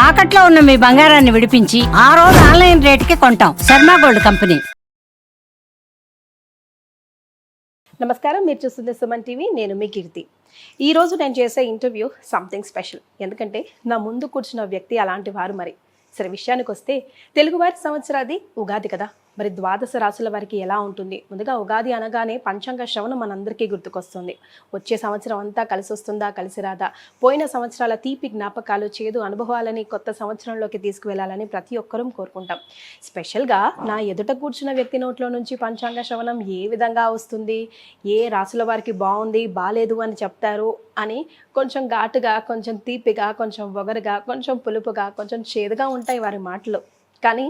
తాకట్లో ఉన్న మీ బంగారాన్ని విడిపించి ఆ రోజు ఆన్లైన్ రేటుకి కొంటాం. Sharma gold company. నమస్కారం, మీరు చూస్తుంది సుమన్ టీవీ. నేను మీ కీర్తి. ఈరోజు నేను చేసే ఇంటర్వ్యూ సంథింగ్ స్పెషల్. ఎందుకంటే నా ముందు కూర్చున్న వ్యక్తి అలాంటి వారు. మరి సరే, విషయానికి వస్తే తెలుగువారి సంవత్సరాది ఉగాది కదా. మరి ద్వాదశ రాశుల వారికి ఎలా ఉంటుంది? ముందుగా ఉగాది అనగానే పంచాంగ శ్రవణం మనందరికీ గుర్తుకొస్తుంది. వచ్చే సంవత్సరం అంతా కలిసి వస్తుందా, కలిసి రాదా, పోయిన సంవత్సరాల తీపి జ్ఞాపకాలు, చేదు అనుభవాలని కొత్త సంవత్సరంలోకి తీసుకువెళ్ళాలని ప్రతి ఒక్కరూ కోరుకుంటాం. స్పెషల్గా నా ఎదుట కూర్చున్న వ్యక్తి నోట్లో నుంచి పంచాంగ శ్రవణం ఏ విధంగా వస్తుంది, ఏ రాశుల వారికి బాగుంది బాలేదు అని చెప్తారు అని కొంచెం ఘాటుగా, కొంచెం తీపిగా, కొంచెం ఒగరుగా, కొంచెం పులుపుగా, కొంచెం చేదుగా ఉంటాయి వారి మాటలు. కానీ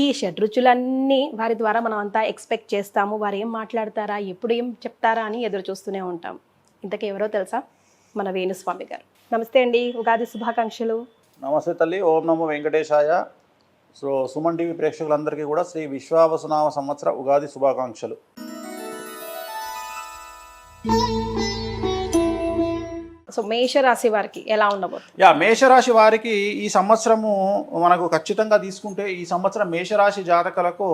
ఈ షడ్రుచులన్నీ వారి ద్వారా మనం అంతా ఎక్స్పెక్ట్ చేస్తాము. వారు ఏం మాట్లాడతారా, ఎప్పుడు ఏం చెప్తారా అని ఎదురు చూస్తూనే ఉంటాం. ఇంతకీ ఎవరో తెలుసా? మన వేణుస్వామి గారు. నమస్తే అండి, ఉగాది శుభాకాంక్షలు. నమస్తే తల్లి. ఓం నమో వెంకటేశాయ. సో సుమన్ టీవీ ప్రేక్షకులందరికీ కూడా శ్రీ విశ్వావసునామ సంవత్సర ఉగాది శుభాకాంక్షలు. సో మేషరాశి వారికి ఎలా ఉండబోతుంది? మేషరాశి వారికి ఈ సంవత్సరము మనకు ఖచ్చితంగా తీసుకుంటే ఈ సంవత్సరం మేషరాశి జాతకులకు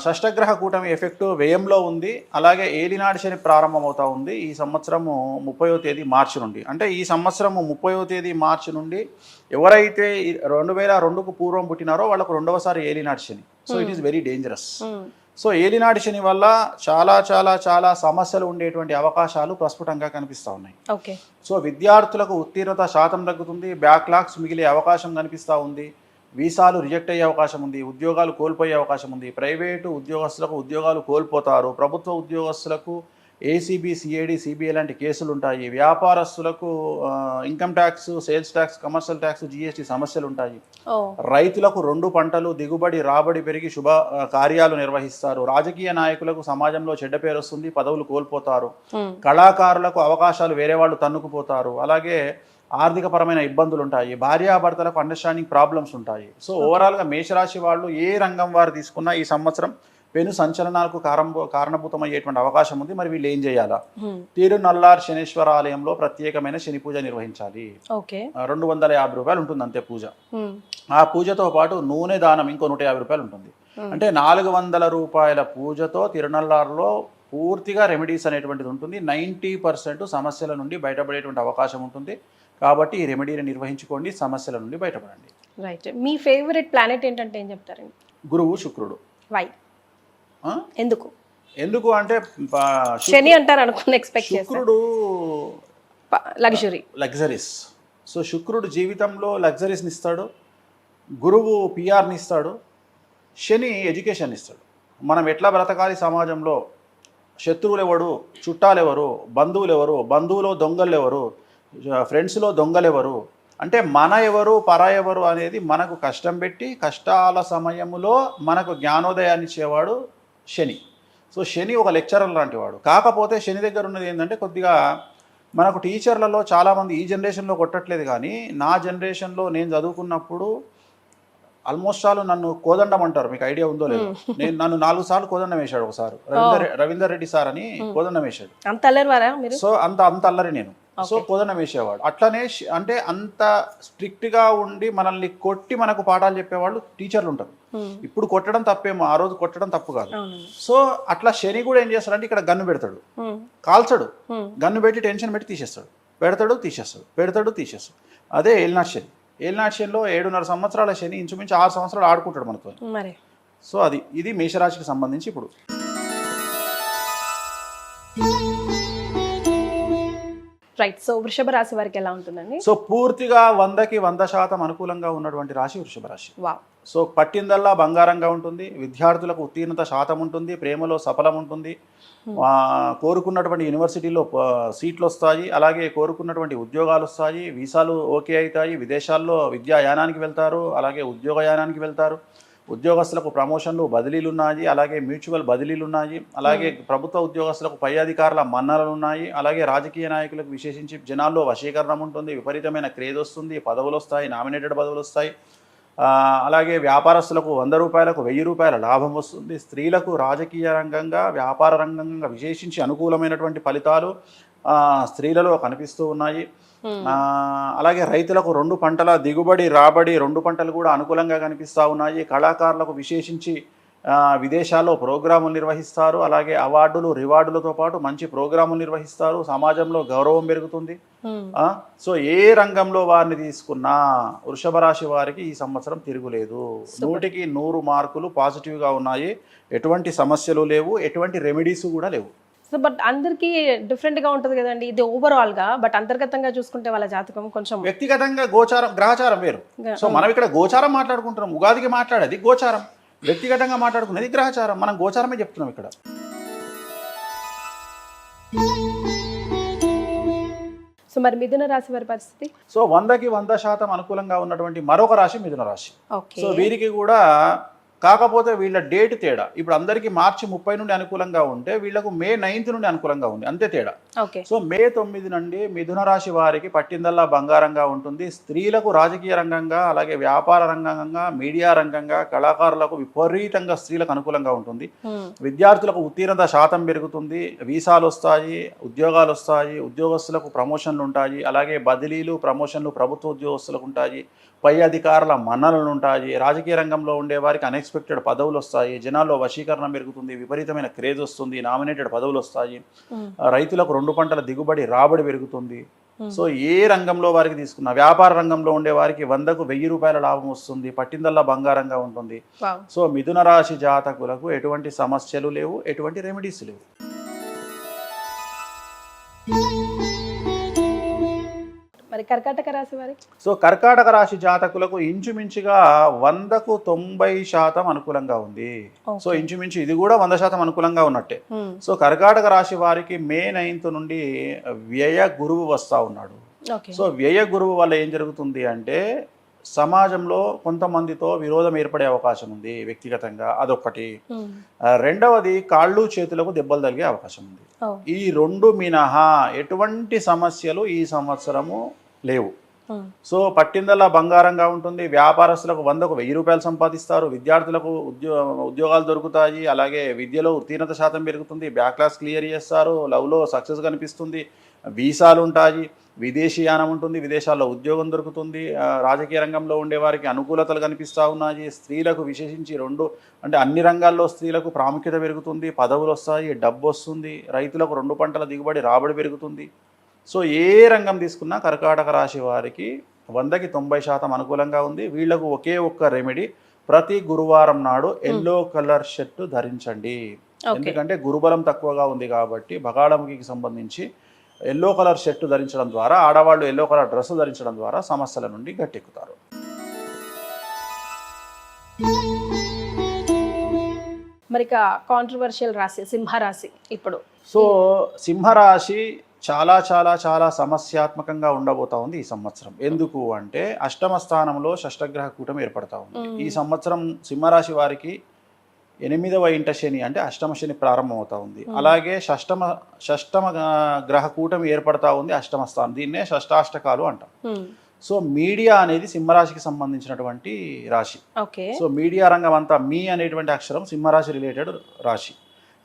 షష్టగ్రహ కూటమి ఎఫెక్ట్ వ్యయంలో ఉంది. అలాగే ఏలినాటి శని ప్రారంభమవుతా ఉంది ఈ సంవత్సరము 30వ తేదీ మార్చి నుండి. అంటే ఈ సంవత్సరము 30వ తేదీ మార్చి నుండి ఎవరైతే 2002కు పూర్వం పుట్టినారో వాళ్ళకు రెండవసారి ఏలినాటి శని. So it is very dangerous. So ఏలినాటి శని వల్ల చాలా చాలా చాలా సమస్యలు ఉండేటువంటి అవకాశాలు ప్రస్ఫుటంగా కనిపిస్తూ ఉన్నాయి. ఓకే. సో విద్యార్థులకు ఉత్తీర్ణత శాతం తగ్గుతుంది, బ్యాక్లాగ్స్ మిగిలే అవకాశం కనిపిస్తూ ఉంది, వీసాలు రిజెక్ట్ అయ్యే అవకాశం ఉంది, ఉద్యోగాలు కోల్పోయే అవకాశం ఉంది, ప్రైవేటు ఉద్యోగస్తులకు ఉద్యోగాలు కోల్పోతారు, ప్రభుత్వ ఉద్యోగస్తులకు ఏసీబీ, సిఐడి, సిబిఐ లాంటి కేసులు ఉంటాయి, వ్యాపారస్తులకు income tax, sales tax, commercial tax, GST సమస్యలు ఉంటాయి, రైతులకు 2 పంటలు దిగుబడి రాబడి పెరిగి శుభ కార్యాలు నిర్వహిస్తారు, రాజకీయ నాయకులకు సమాజంలో చెడ్డ పేరు వస్తుంది, పదవులు కోల్పోతారు, కళాకారులకు అవకాశాలు వేరే వాళ్ళు తన్నుకుపోతారు, అలాగే ఆర్థిక పరమైన ఇబ్బందులు ఉంటాయి, భార్యాభర్తలకు అండర్స్టాండింగ్ ప్రాబ్లమ్స్ ఉంటాయి. సో ఓవరాల్గా మేషరాశి వాళ్ళు ఏ రంగం వారు తీసుకున్నా ఈ సంవత్సరం పెను సంచలనాలకు కారణభూతమయ్యేటువంటి అవకాశం ఉంది. మరి వీళ్ళు ఏం చేయాలా? తిరునల్లార్ శనీశ్వర ఆలయంలో ప్రత్యేకమైన శని పూజ నిర్వహించాలి. 250 రూపాయలు ఉంటుంది అంతే పూజ. ఆ పూజతో పాటు నూనె దానం ఇంకో 150 రూపాయలు ఉంటుంది. అంటే 400 రూపాయల పూజతో తిరునల్లార్లో పూర్తిగా రెమెడీస్ అనేటువంటిది ఉంటుంది. 90% సమస్యల నుండి బయటపడేటువంటి అవకాశం ఉంటుంది. కాబట్టి ఈ రెమెడీని నిర్వహించుకోండి, సమస్యల నుండి బయటపడండి. రైట్. మీ ఫేవరెట్ ప్లానెట్ ఏంటంటే ఏం చెప్తారండి? గురువు, శుక్రుడు. వై? ఎందుకు అంటే శని అంటారు అనుకున్న ఎక్స్పెక్ట్ శుక్రుడు లగ్జరీస్. సో శుక్రుడు జీవితంలో లగ్జరీస్ని ఇస్తాడు, గురువు పిఆర్ని ఇస్తాడు, శని ఎడ్యుకేషన్ ఇస్తాడు. మనం ఎట్లా బ్రతకాలి సమాజంలో, శత్రువులు ఎవరు, చుట్టాలు ఎవరు, బంధువులు ఎవరు, బంధువులో దొంగలు ఎవరు, ఫ్రెండ్స్లో దొంగలు ఎవరు, అంటే మన ఎవరు పర ఎవరు అనేది మనకు కష్టం పెట్టి కష్టాల సమయంలో మనకు జ్ఞానోదయాన్ని ఇచ్చేవాడు శని. సో శని ఒక లెక్చరర్ లాంటి వాడు. కాకపోతే శని దగ్గర ఉన్నది ఏంటంటే కొద్దిగా మనకు టీచర్లలో చాలామంది ఈ జనరేషన్లో కొట్టట్లేదు, కానీ నా జనరేషన్లో నేను చదువుకున్నప్పుడు ఆల్మోస్ట్ ఆల్ నన్ను కోదండం అంటారు. మీకు ఐడియా ఉందో లేదు? నన్ను 4 సార్లు కోదండం వేశాడు. ఒకసారి రవీందర్ రెడ్డి సార్ అని కోదండం వేశాడు. సో అంత అల్లరి నేను. సో కోదండం వేసేవాడు. అట్లనే అంటే అంత స్ట్రిక్ట్గా ఉండి మనల్ని కొట్టి మనకు పాఠాలు చెప్పేవాళ్ళు టీచర్లు ఉంటారు. ఇప్పుడు కొట్టడం తప్పేమో, ఆ రోజు కొట్టడం తప్పు కాదు. సో అట్లా శని కూడా ఏం చేస్తాడంటే ఇక్కడ గన్ను పెడతాడు, కాల్చడు, గన్ను పెట్టి టెన్షన్ పెట్టి తీసేస్తాడు, పెడతాడు తీసేస్తాడు, పెడతాడు తీసేస్తాడు. అదే ఏలినాటి శని. ఏలినాటి శనిలో 7.5 సంవత్సరాల శని ఇంచుమించు 6 సంవత్సరాలు ఆడుకుంటాడు మనతో. సో ఇది మేషరాశికి సంబంధించి. ఇప్పుడు రైట్. సో వృషభ రాశి వారికి ఎలా ఉంటుందండి? సో పూర్తిగా 100కి 100% అనుకూలంగా ఉన్నటువంటి రాశి వృషభ రాశి. సో పట్టిందల్లా బంగారంగా ఉంటుంది. విద్యార్థులకు ఉత్తీర్ణత శాతం ఉంటుంది, ప్రేమలో సఫలం ఉంటుంది, కోరుకున్నటువంటి యూనివర్సిటీలో సీట్లు వస్తాయి, అలాగే కోరుకున్నటువంటి ఉద్యోగాలు వస్తాయి, వీసాలు ఓకే అవుతాయి, విదేశాల్లో విద్యాయానానికి వెళ్తారు, అలాగే ఉద్యోగయానానికి వెళ్తారు, ఉద్యోగస్తులకు ప్రమోషన్లు బదిలీలు ఉన్నాయి, అలాగే మ్యూచువల్ బదిలీలు ఉన్నాయి, అలాగే ప్రభుత్వ ఉద్యోగస్తులకు పై అధికారుల మన్ననలు ఉన్నాయి, అలాగే రాజకీయ నాయకులకు విశేషించి జనాల్లో వశీకరణం ఉంటుంది, విపరీతమైన క్రేజ్ వస్తుంది, పదవులు వస్తాయి, నామినేటెడ్ పదవులు వస్తాయి, అలాగే వ్యాపారస్తులకు 100 రూపాయలకు 1000 రూపాయల లాభం వస్తుంది, స్త్రీలకు రాజకీయ రంగంగా వ్యాపార రంగంగా విశేషించి అనుకూలమైనటువంటి ఫలితాలు స్త్రీలలో కనిపిస్తూ ఉన్నాయి. అలాగే రైతులకు 2 పంటల దిగుబడి రాబడి 2 పంటలు కూడా అనుకూలంగా కనిపిస్తూ ఉన్నాయి. కళాకారులకు విశేషించి విదేశాల్లో ప్రోగ్రాములు నిర్వహిస్తారు. అలాగే అవార్డులు రివార్డులతో పాటు మంచి ప్రోగ్రాములు నిర్వహిస్తారు. సమాజంలో గౌరవం పెరుగుతుంది. సో ఏ రంగంలో వారిని తీసుకున్నా వృషభ రాశి వారికి ఈ సంవత్సరం తిరుగులేదు. 100కి 100 మార్కులు పాజిటివ్గా ఉన్నాయి. ఎటువంటి సమస్యలు లేవు, ఎటువంటి రెమెడీస్ కూడా లేవు. సో బట్ అందరికీ డిఫరెంట్గా ఉంటుంది కదండి ఇది ఓవరాల్గా. బట్ అంతర్గతంగా చూసుకుంటే వాళ్ళ జాతకం కొంచెం వ్యక్తిగతంగా గోచారం గ్రహచారం వేరు. సో మనం ఇక్కడ గోచారం మాట్లాడుకుంటున్నాం. ఉగాదికి మాట్లాడేది గోచారం, వ్యక్తిగతంగా మాట్లాడుకునేది గ్రహచారం. మనం గోచారమే చెప్తున్నాం ఇక్కడ. సో మరి మిథున రాశి వారి పరిస్థితి? సో 100కి 100% అనుకూలంగా ఉన్నటువంటి మరొక రాశి మిథున రాశి. సో వీరికి కూడా కాకపోతే వీళ్ళ డేట్ తేడా. ఇప్పుడు అందరికీ మార్చి 30 నుండి అనుకూలంగా ఉంటే వీళ్ళకు మే 9 నుండి అనుకూలంగా ఉంది, అంతే తేడా. సో మే 9 నుండి మిథున రాశి వారికి పట్టిందల్లా బంగారంగా ఉంటుంది. స్త్రీలకు రాజకీయ రంగంగా, అలాగే వ్యాపార రంగంగా, మీడియా రంగంగా, కళాకారులకు విపరీతంగా స్త్రీలకు అనుకూలంగా ఉంటుంది. విద్యార్థులకు ఉత్తీర్ణత శాతం పెరుగుతుంది. వీసాలు వస్తాయి, ఉద్యోగాలు వస్తాయి, ఉద్యోగస్తులకు ప్రమోషన్లు ఉంటాయి. అలాగే బదిలీలు, ప్రమోషన్లు ప్రభుత్వ ఉద్యోగస్తులకు ఉంటాయి. పై అధికారుల మన్ననలు ఉంటాయి. రాజకీయ రంగంలో ఉండే వారికి అన్ఎక్స్పెక్టెడ్ పదవులు వస్తాయి. జనాల్లో వశీకరణ పెరుగుతుంది. విపరీతమైన క్రేజ్ వస్తుంది. నామినేటెడ్ పదవులు వస్తాయి. రైతులకు 2 పంటల దిగుబడి రాబడి పెరుగుతుంది. సో ఏ రంగంలో వారికి తీసుకున్న, వ్యాపార రంగంలో ఉండే వారికి 100కు 1000 రూపాయల లాభం వస్తుంది. పట్టిందల్లా బంగారంగా ఉంటుంది. సో మిథున రాశి జాతకులకు ఎటువంటి సమస్యలు లేవు, ఎటువంటి రెమెడీస్ లేవు. మరి కర్కాటక రాశి వారి? సో కర్కాటక రాశి జాతకులకు ఇంచుమించుగా 100కు 90% అనుకూలంగా ఉంది. సో ఇంచుమించు ఇది కూడా 100% అనుకూలంగా ఉన్నట్టే. సో కర్కాటక రాశి వారికి మే 9 నుండి వ్యయ గురువు వస్తూ ఉన్నాడు. సో వ్యయ గురువు వల్ల ఏం జరుగుతుంది అంటే సమాజంలో కొంతమందితో విరోధం ఏర్పడే అవకాశం ఉంది వ్యక్తిగతంగా, అదొకటి. రెండవది కాళ్ళు చేతులకు దెబ్బలు తగిలే అవకాశం ఉంది. ఈ 2 మినహా ఎటువంటి సమస్యలు ఈ సంవత్సరము లేవు. సో పట్టిందల్లా బంగారంగా ఉంటుంది. వ్యాపారస్తులకు 100కు 1000 రూపాయలు సంపాదిస్తారు. విద్యార్థులకు ఉద్యోగాలు దొరుకుతాయి. అలాగే విద్యలో ఉత్తీర్ణత శాతం పెరుగుతుంది. బ్యాక్లాస్ క్లియర్ చేస్తారు. లవ్లో సక్సెస్ కనిపిస్తుంది. వీసాలు ఉంటాయి. విదేశీయానం ఉంటుంది. విదేశాల్లో ఉద్యోగం దొరుకుతుంది. రాజకీయ రంగంలో ఉండే వారికి అనుకూలతలు కనిపిస్తూ ఉన్నాయి. స్త్రీలకు విశేషించి అన్ని రంగాల్లో స్త్రీలకు ప్రాముఖ్యత పెరుగుతుంది. పదవులు వస్తాయి, డబ్బు వస్తుంది. రైతులకు 2 పంటల దిగుబడి రాబడి పెరుగుతుంది. సో ఏ రంగం తీసుకున్నా కర్కాటక రాశి వారికి 100కి 90% అనుకూలంగా ఉంది. వీళ్లకు ఒకే ఒక్క రెమెడీ, ప్రతి గురువారం నాడు ఎల్లో కలర్ షర్ట్ ధరించండి. ఎందుకంటే గురుబలం తక్కువగా ఉంది కాబట్టి బగాళముఖికి సంబంధించి ఎల్లో కలర్ షర్ట్ ధరించడం ద్వారా, ఆడవాళ్ళు ఎల్లో కలర్ డ్రెస్ ధరించడం ద్వారా సమస్యల నుండి గట్టెక్కుతారు. మరి కాంట్రవర్షియల్ రాశి సింహరాశి ఇప్పుడు. సో సింహరాశి చాలా చాలా చాలా సమస్యాత్మకంగా ఉండబోతా ఉంది ఈ సంవత్సరం. ఎందుకు అంటే అష్టమ స్థానంలో షష్టగ్రహ కూటమి ఏర్పడతా ఉంది. ఈ సంవత్సరం సింహరాశి వారికి 8వ ఇంట శని అంటే అష్టమ శని ప్రారంభమవుతా ఉంది. అలాగే షష్టమ గ్రహ కూటమి ఏర్పడతా ఉంది అష్టమ స్థానం. దీన్నే షష్టాష్టకాలు అంటాం. సో మీడియా అనేది సింహరాశికి సంబంధించినటువంటి రాశి. సో మీడియా రంగం అంతా, మీ అనేటువంటి అక్షరం సింహరాశి రిలేటెడ్ రాశి.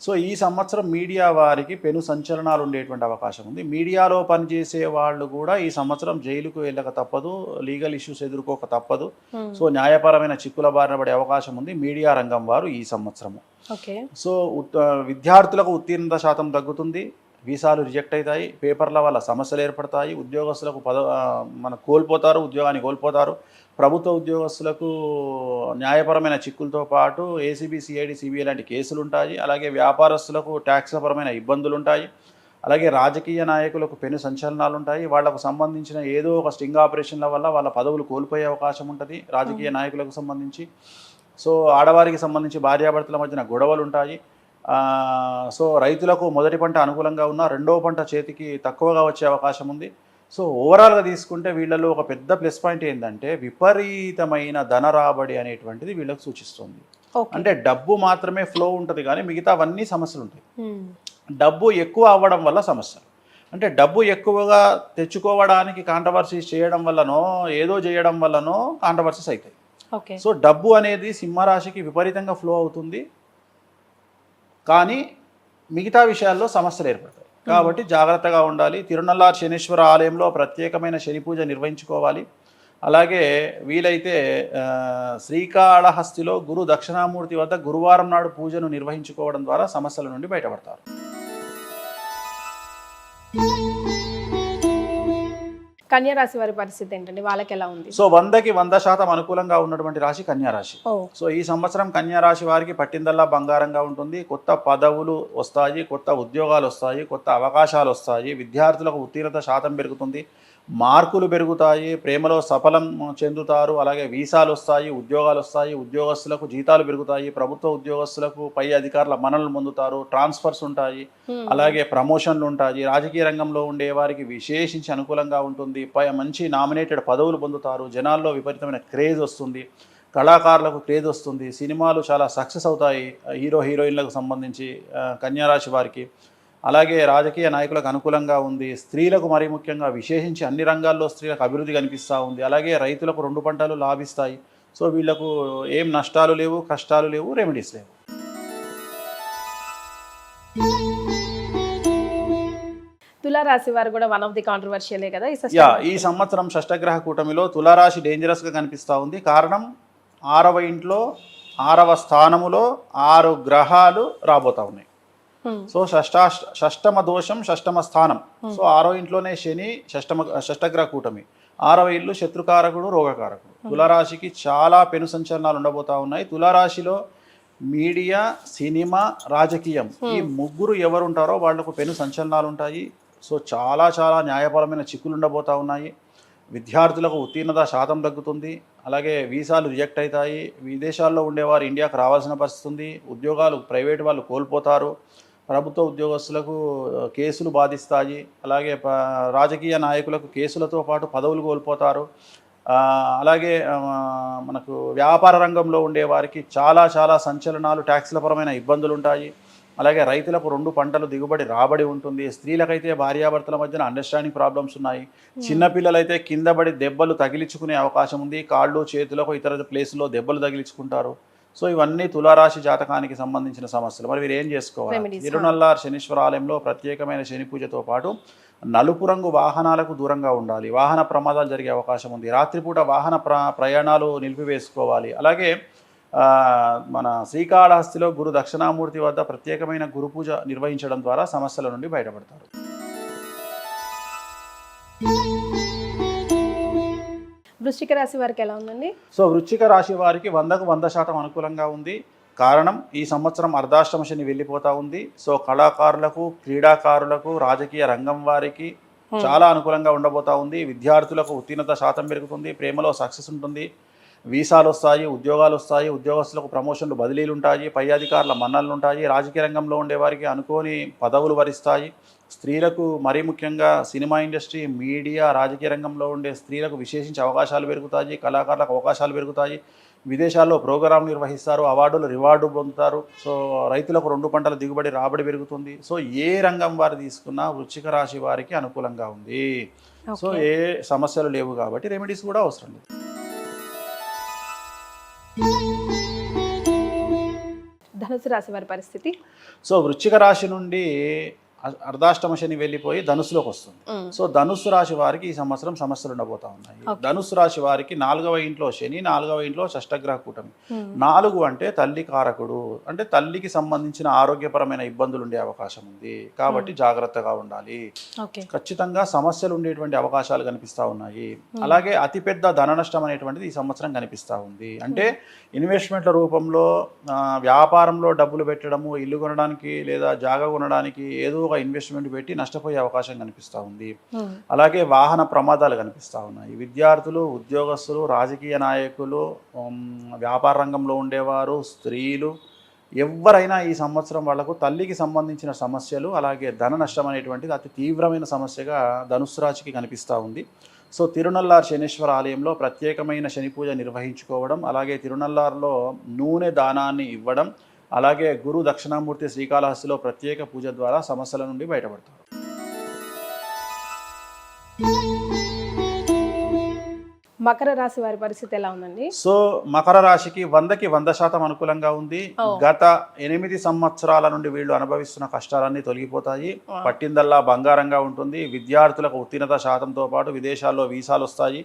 సో ఈ సంవత్సరం మీడియా వారికి పెను సంచలనాలు ఉండేటువంటి అవకాశం ఉంది. మీడియాలో పనిచేసే వాళ్ళు కూడా ఈ సంవత్సరం జైలుకు వెళ్ళక తప్పదు, లీగల్ ఇష్యూస్ ఎదుర్కోక తప్పదు. సో న్యాయపరమైన చిక్కుల బారిన పడే అవకాశం ఉంది మీడియా రంగం వారు ఈ సంవత్సరము. సో విద్యార్థులకు ఉత్తీర్ణత శాతం తగ్గుతుంది. వీసాలు రిజెక్ట్ అవుతాయి. పేపర్ల వల్ల సమస్యలు ఏర్పడతాయి. ఉద్యోగస్తులకు కోల్పోతారు, ఉద్యోగాన్ని కోల్పోతారు. ప్రభుత్వ ఉద్యోగస్తులకు న్యాయపరమైన చిక్కులతో పాటు ఏసీబీ, సిఐడి, సిబిఐ లాంటి కేసులు ఉంటాయి. అలాగే వ్యాపారస్తులకు ట్యాక్స్పరమైన ఇబ్బందులు ఉంటాయి. అలాగే రాజకీయ నాయకులకు పెను సంచలనాలు ఉంటాయి. వాళ్లకు సంబంధించిన ఏదో ఒక స్టింగ్ ఆపరేషన్ల వల్ల వాళ్ళ పదవులు కోల్పోయే అవకాశం ఉంటుంది రాజకీయ నాయకులకు సంబంధించి. సో ఆడవారికి సంబంధించి భార్యాభర్తల మధ్యన గొడవలు ఉంటాయి. సో రైతులకు మొదటి పంట అనుకూలంగా ఉన్న 2వ పంట చేతికి తక్కువగా వచ్చే అవకాశం ఉంది. సో ఓవరాల్గా తీసుకుంటే వీళ్ళలో ఒక పెద్ద ప్లస్ పాయింట్ ఏంటంటే విపరీతమైన ధన రాబడి అనేటువంటిది వీళ్ళకు సూచిస్తుంది. అంటే డబ్బు మాత్రమే ఫ్లో ఉంటుంది కానీ మిగతావన్నీ సమస్యలు ఉంటాయి. డబ్బు ఎక్కువ అవ్వడం వల్ల సమస్యలు, అంటే డబ్బు ఎక్కువగా తెచ్చుకోవడానికి కాంట్రవర్సీస్ చేయడం వల్లనో ఏదో చేయడం వల్లనో కాంట్రవర్సీస్ అవుతాయి. సో డబ్బు అనేది సింహరాశికి విపరీతంగా ఫ్లో అవుతుంది కానీ మిగతా విషయాల్లో సమస్యలు ఏర్పడతాయి. కాబట్టి జాగ్రత్తగా ఉండాలి. తిరునల్లార్ శనీశ్వర ఆలయంలో ప్రత్యేకమైన శని పూజ నిర్వహించుకోవాలి. అలాగే వీలైతే శ్రీకాళహస్తిలో గురు దక్షిణామూర్తి వద్ద గురువారం నాడు పూజను నిర్వహించుకోవడం ద్వారా సమస్యల నుండి బయటపడతారు. కన్యా రాశి వారి పరిస్థితి ఏంటండి, వాళ్ళకి ఎలా ఉంది? సో 100కి 100% అనుకూలంగా ఉన్నటువంటి రాశి కన్యా రాశి. ఓ సో ఈ సంవత్సరం కన్యా రాశి వారికి పట్టిందల్లా బంగారంగా ఉంటుంది. కొత్త పదవులు వస్తాయి, కొత్త ఉద్యోగాలు వస్తాయి, కొత్త అవకాశాలు వస్తాయి, విద్యార్థులకు ఉత్తీర్ణత శాతం పెరుగుతుంది, మార్కులు పెరుగుతాయి, ప్రేమలో సఫలం చెందుతారు, అలాగే వీసాలు వస్తాయి, ఉద్యోగాలు వస్తాయి, ఉద్యోగస్తులకు జీతాలు పెరుగుతాయి, ప్రభుత్వ ఉద్యోగస్తులకు పై అధికారుల మన్ననలు పొందుతారు, ట్రాన్స్ఫర్స్ ఉంటాయి, అలాగే ప్రమోషన్లు ఉంటాయి, రాజకీయ రంగంలో ఉండే వారికి విశేషించి అనుకూలంగా ఉంటుంది, మంచి నామినేటెడ్ పదవులు పొందుతారు, జనాల్లో విపరీతమైన క్రేజ్ వస్తుంది, కళాకారులకు క్రేజ్ వస్తుంది, సినిమాలు చాలా సక్సెస్ అవుతాయి హీరోయిన్లకు సంబంధించి కన్యా రాశి వారికి. అలాగే రాజకీయ నాయకులకు అనుకూలంగా ఉంది, స్త్రీలకు మరీ ముఖ్యంగా విశేషించి అన్ని రంగాల్లో స్త్రీలకు అభివృద్ధి కనిపిస్తూ ఉంది, అలాగే రైతులకు 2 పంటలు లాభిస్తాయి. సో వీళ్లకు ఏం నష్టాలు లేవు, కష్టాలు లేవు, రెమెడీస్ లేవు. తులారాశి వారు కూడా వన్ ఆఫ్ ది కాంట్రవర్షియలే కదా ఈ సంవత్సరం షష్టగ్రహ కూటమిలో తులారాశి డేంజరస్గా కనిపిస్తూ ఉంది. కారణం 6వ ఇంట్లో 6వ స్థానములో 6 గ్రహాలు రాబోతా ఉన్నాయి. సో షష్టమ దోషం, షష్టమ స్థానం. సో 6వ ఇంట్లోనే శని, షష్టగ్రహ కూటమి, 6వ ఇల్లు శత్రుకారకుడు, రోగకారకుడు. తులారాశికి చాలా పెను సంచలనాలు ఉండబోతా ఉన్నాయి. తులారాశిలో మీడియా, సినిమా, రాజకీయం ఈ 3 ఎవరు ఉంటారో వాళ్లకు పెను సంచలనాలు ఉంటాయి. సో చాలా చాలా న్యాయపరమైన చిక్కులు ఉండబోతా ఉన్నాయి. విద్యార్థులకు ఉత్తీర్ణత శాతం తగ్గుతుంది, అలాగే వీసాలు రిజెక్ట్ అవుతాయి, విదేశాల్లో ఉండేవారు ఇండియాకు రావాల్సిన పరిస్థితి ఉంది, ఉద్యోగాలు ప్రైవేట్ వాళ్ళు కోల్పోతారు, ప్రభుత్వ ఉద్యోగస్తులకు కేసులు బాధిస్తాయి, అలాగే రాజకీయ నాయకులకు కేసులతో పాటు పదవులు కోల్పోతారు. అలాగే మనకు వ్యాపార రంగంలో ఉండే వారికి చాలా చాలా సంచలనాలు, ట్యాక్స్ల పరమైన ఇబ్బందులు ఉంటాయి. అలాగే రైతులకు 2 పంటలు దిగుబడి రాబడి ఉంటుంది. స్త్రీలకైతే భార్యాభర్తల మధ్యన అండర్స్టాండింగ్ ప్రాబ్లమ్స్ ఉన్నాయి. చిన్నపిల్లలైతే కింద పడి దెబ్బలు తగిలించుకునే అవకాశం ఉంది, కాళ్ళు చేతులకు ఇతర ప్లేసుల్లో దెబ్బలు తగిలించుకుంటారు. సో ఇవన్నీ తులారాశి జాతకానికి సంబంధించిన సమస్యలు. మరి మీరు ఏం చేసుకోవాలి? తిరునల్లార్ శనీశ్వర ఆలయంలో ప్రత్యేకమైన శని పూజతో పాటు నలుపు రంగు వాహనాలకు దూరంగా ఉండాలి. వాహన ప్రమాదాలు జరిగే అవకాశం ఉంది. రాత్రిపూట వాహన ప్రయాణాలు నిలిపివేసుకోవాలి. అలాగే మన శ్రీకాళహస్తిలో గురు దక్షిణామూర్తి వద్ద ప్రత్యేకమైన గురు పూజ నిర్వహించడం ద్వారా సమస్యల నుండి బయటపడతారు. వృశ్చిక రాశి వారికి ఎలా ఉందండి? సో వృశ్చిక రాశి వారికి 100కు 100% అనుకూలంగా ఉంది. కారణం ఈ సంవత్సరం అర్ధాష్టమ శని వెళ్ళిపోతూ ఉంది. సో కళాకారులకు, క్రీడాకారులకు, రాజకీయ రంగం వారికి చాలా అనుకూలంగా ఉండబోతా ఉంది. విద్యార్థులకు ఉత్తీర్ణత శాతం పెరుగుతుంది, ప్రేమలో సక్సెస్ ఉంటుంది, వీసాలు వస్తాయి, ఉద్యోగాలు వస్తాయి, ఉద్యోగస్తులకు ప్రమోషన్లు, బదిలీలు ఉంటాయి, పై అధికారుల మన్ననలు ఉంటాయి, రాజకీయ రంగంలో ఉండేవారికి అనుకోని పదవులు వరిస్తాయి. స్త్రీలకు మరీ ముఖ్యంగా సినిమా ఇండస్ట్రీ, మీడియా, రాజకీయ రంగంలో ఉండే స్త్రీలకు విశేషించి అవకాశాలు పెరుగుతాయి, కళాకారులకు అవకాశాలు పెరుగుతాయి, విదేశాల్లో ప్రోగ్రాం నిర్వహిస్తారు, అవార్డులు రివార్డు పొందుతారు. సో రైతులకు 2 పంటల దిగుబడి రాబడి పెరుగుతుంది. సో ఏ రంగం వారు తీసుకున్నా వృశ్చిక రాశి వారికి అనుకూలంగా ఉంది. సో ఏ సమస్యలు లేవు కాబట్టి రెమెడీస్ కూడా అవసరం లేదు. ధనుసు రాశి వారి పరిస్థితి. సో వృశ్చిక రాశి నుండి అర్ధాష్టమ శని వెళ్ళిపోయి ధనుసులోకి వస్తుంది. సో ధనుసు రాశి వారికి ఈ సంవత్సరం సమస్యలు ఉండబోతా ఉన్నాయి. ధనుసు రాశి వారికి 4వ ఇంట్లో శని, 4వ ఇంట్లో షష్టగ్రహ కూటమి. 4 అంటే తల్లి కారకుడు, అంటే తల్లికి సంబంధించిన ఆరోగ్యపరమైన ఇబ్బందులు ఉండే అవకాశం ఉంది. కాబట్టి జాగ్రత్తగా ఉండాలి. ఖచ్చితంగా సమస్యలు ఉండేటువంటి అవకాశాలు కనిపిస్తూ ఉన్నాయి. అలాగే అతిపెద్ద ధన నష్టం అనేటువంటిది ఈ సంవత్సరం కనిపిస్తూ ఉంది. అంటే ఇన్వెస్ట్మెంట్ల రూపంలో వ్యాపారంలో డబ్బులు పెట్టడము, ఇల్లు కొనడానికి లేదా జాగా కొనడానికి ఏదో ఒక ఇన్వెస్ట్మెంట్ పెట్టి నష్టపోయే అవకాశం కనిపిస్తూ ఉంది. అలాగే వాహన ప్రమాదాలు కనిపిస్తూ ఉన్నాయి. విద్యార్థులు, ఉద్యోగస్తులు, రాజకీయ నాయకులు, వ్యాపార రంగంలో ఉండేవారు, స్త్రీలు ఎవరైనా ఈ సంవత్సరం వాళ్లకు తల్లికి సంబంధించిన సమస్యలు, అలాగే ధన నష్టం అనేటువంటిది అతి తీవ్రమైన సమస్యగా ధనుసు రాశికి కనిపిస్తూ ఉంది. సో తిరునల్లార్ శనీశ్వర ఆలయంలో ప్రత్యేకమైన శని పూజ నిర్వహించుకోవడం, అలాగే తిరునల్లార్లో నూనె దానాన్ని ఇవ్వడం, అలాగే గురు దక్షిణామూర్తి శ్రీకాళహస్తిలో ప్రత్యేక పూజ ద్వారా సమస్యల నుండి బయటపడతారు. మకర రాశి వారి పరిస్థితి ఎలా ఉందండి? సో మకర రాశికి 100కి 100% అనుకూలంగా ఉంది. గత 8 సంవత్సరాల నుండి వీళ్ళు అనుభవిస్తున్న కష్టాలన్నీ తొలగిపోతాయి. పట్టిందల్లా బంగారంగా ఉంటుంది. విద్యార్థులకు ఉత్తీర్ణత శాతంతో పాటు విదేశాల్లో వీసాలు వస్తాయి.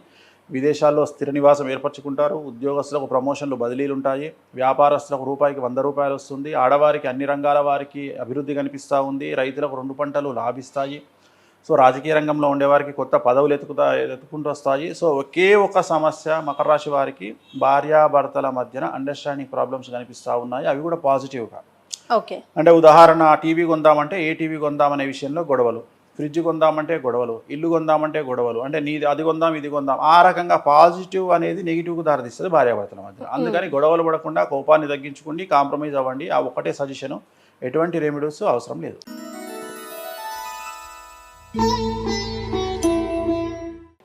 విదేశాల్లో స్థిర నివాసం ఏర్పరచుకుంటారు. ఉద్యోగస్తులకు ప్రమోషన్లు బదిలీలు ఉంటాయి. వ్యాపారస్తులకు రూపాయికి 100 రూపాయలు వస్తుంది. ఆడవారికి అన్ని రంగాల వారికి అభివృద్ధి కనిపిస్తూ ఉంది. రైతులకు 2 పంటలు లాభిస్తాయి. సో రాజకీయ రంగంలో ఉండేవారికి కొత్త పదవులు ఎత్తుకుంటూ వస్తాయి. సో ఒకే ఒక సమస్య మకర రాశి వారికి భార్యాభర్తల మధ్యన అండర్స్టాండింగ్ ప్రాబ్లమ్స్ కనిపిస్తూ ఉన్నాయి. అవి కూడా పాజిటివ్గా. ఓకే, అంటే ఉదాహరణ టీవీ కొందామంటే ఏ టీవీ కొందామనే విషయంలో గొడవలు, ఫ్రిడ్జ్ కొందామంటే గొడవలు, ఇల్లు కొందామంటే గొడవలు, అంటే నీది అది కొందాం ఇది కొందాం, ఆ రకంగా పాజిటివ్ అనేది నెగిటివ్కు దారితీస్తుంది భార్యాభర్తల మధ్య. అందుకని గొడవలు పడకుండా కోపాన్ని తగ్గించుకోండి, కాంప్రమైజ్ అవ్వండి. ఆ ఒక్కటే సజెషను, ఎటువంటి రెమెడీస్ అవసరం లేదు.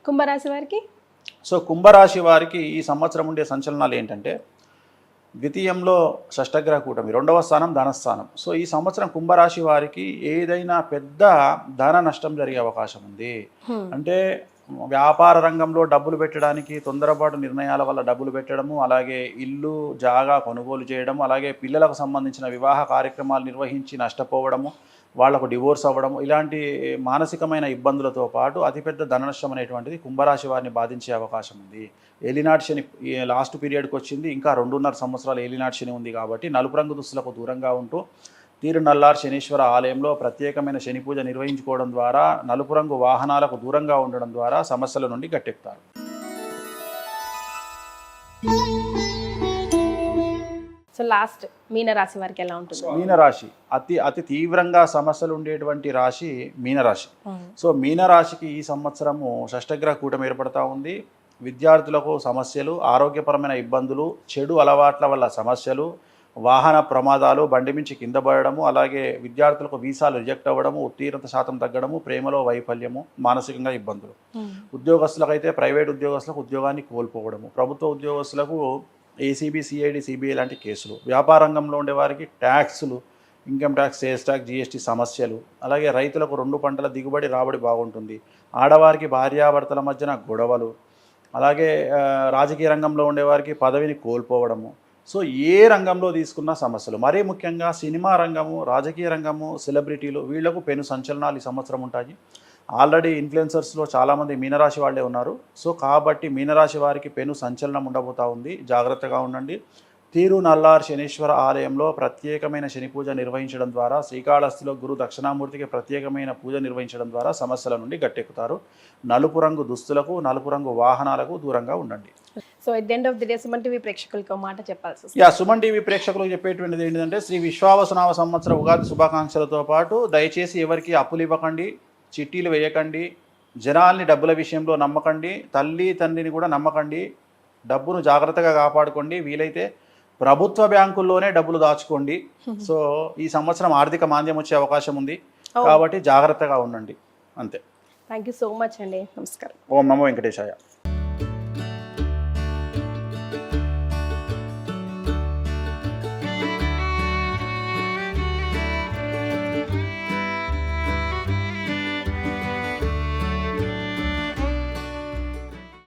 కుంభరాశి వారికి? సో కుంభరాశి వారికి ఈ సంవత్సరం ఉండే సంచలనాలు ఏంటంటే, ద్వితీయంలో షష్టగ్రహ కూటమి, 2వ స్థానం ధనస్థానం. సో ఈ సంవత్సరం కుంభరాశి వారికి ఏదైనా పెద్ద ధన నష్టం జరిగే అవకాశం ఉంది. అంటే వ్యాపార రంగంలో డబ్బులు పెట్టడానికి తొందరపాటు నిర్ణయాల వల్ల డబ్బులు పెట్టడము, అలాగే ఇల్లు జాగా కొనుగోలు చేయడము, అలాగే పిల్లలకు సంబంధించిన వివాహ కార్యక్రమాలు నిర్వహించి నష్టపోవడము, వాళ్లకు డివోర్స్ అవ్వడము, ఇలాంటి మానసికమైన ఇబ్బందులతో పాటు అతిపెద్ద ధన నష్టం అనేటువంటిది కుంభరాశి వారిని బాధించే అవకాశం ఉంది. ఏలినాటి శని లాస్ట్ పీరియడ్కి వచ్చింది. ఇంకా 2.5 సంవత్సరాలు ఏలినాటి శని ఉంది. కాబట్టి నలుపు రంగు దుస్తులకు దూరంగా ఉంటూ తీరునల్లార్ శనీశ్వర ఆలయంలో ప్రత్యేకమైన శని పూజ నిర్వహించుకోవడం ద్వారా, నలుపు రంగు వాహనాలకు దూరంగా ఉండడం ద్వారా సమస్యల నుండి గట్టెక్కుతారు. సో లాస్ట్ మీనరాశి వారికి ఎలా ఉంటుంది? మీనరాశి అతి తీవ్రంగా సమస్యలు ఉండేటువంటి రాశి మీనరాశి. సో మీనరాశికి ఈ సంవత్సరము షష్టగ్రహ కూటమి ఏర్పడతా ఉంది. విద్యార్థులకు సమస్యలు, ఆరోగ్యపరమైన ఇబ్బందులు, చెడు అలవాట్ల వల్ల సమస్యలు, వాహన ప్రమాదాలు, బండి మించి కింద పడడము, అలాగే విద్యార్థులకు వీసాలు రిజెక్ట్ అవ్వడము, ఉత్తీర్ణత శాతం తగ్గడము, ప్రేమలో వైఫల్యము, మానసికంగా ఇబ్బందులు. ఉద్యోగస్తులకు అయితే ప్రైవేట్ ఉద్యోగస్తులకు ఉద్యోగాన్ని కోల్పోవడము, ప్రభుత్వ ఉద్యోగస్తులకు ఏసీబీ, సిఐడి, సిబిఐ లాంటి కేసులు, వ్యాపార రంగంలో ఉండేవారికి ట్యాక్సులు, income tax, sales tax, GST సమస్యలు, అలాగే రైతులకు 2 పంటల దిగుబడి రాబడి బాగుంటుంది. ఆడవారికి భార్యాభర్తల మధ్యన గొడవలు, అలాగే రాజకీయ రంగంలో ఉండేవారికి పదవిని కోల్పోవడము. సో ఏ రంగంలో తీసుకున్న సమస్యలు, మరీ ముఖ్యంగా సినిమా రంగము, రాజకీయ రంగము, సెలబ్రిటీలు, వీళ్లకు పెను సంచలనాలు ఈ సంవత్సరం ఉంటాయి. ఆల్రెడీ ఇన్ఫ్లుయెన్సర్స్లో చాలామంది మీనరాశి వాళ్ళే ఉన్నారు. సో కాబట్టి మీనరాశి వారికి పెను సంచలనం ఉండబోతూ ఉంది. జాగ్రత్తగా ఉండండి. తీరునల్లార్ శనీశ్వర ఆలయంలో ప్రత్యేకమైన శని పూజ నిర్వహించడం ద్వారా, శ్రీకాళహస్తిలో గురు దక్షిణామూర్తికి ప్రత్యేకమైన పూజ నిర్వహించడం ద్వారా సమస్యల నుండి గట్టెక్కుతారు. నలుపు రంగు దుస్తులకు, నలుపు రంగు వాహనాలకు దూరంగా ఉండండి. So at the end of the day Suman TV ప్రేక్షకులకు మాట చెప్పాల్సి వస్తుంది. సుమన్ టీవీ ప్రేక్షకులకు చెప్పేటువంటిది ఏంటంటే, శ్రీ విశ్వావసునామ సంవత్సర ఉగాది శుభాకాంక్షలతో పాటు దయచేసి ఎవరికి అప్పులు ఇవ్వకండి, చిట్టీలు వేయకండి, జనాల్ని డబ్బుల విషయంలో నమ్మకండి, తల్లి తండ్రిని కూడా నమ్మకండి. డబ్బును జాగ్రత్తగా కాపాడుకోండి. వీలైతే ప్రభుత్వ బ్యాంకుల్లోనే డబ్బులు దాచుకోండి. సో ఈ సంవత్సరం ఆర్థిక మాంద్యం వచ్చే అవకాశం ఉంది. కాబట్టి జాగ్రత్తగా ఉండండి. అంతే. థ్యాంక్ యూ సో మచ్ అండి. నమస్కారం. ఓం నమో వెంకటేశాయ.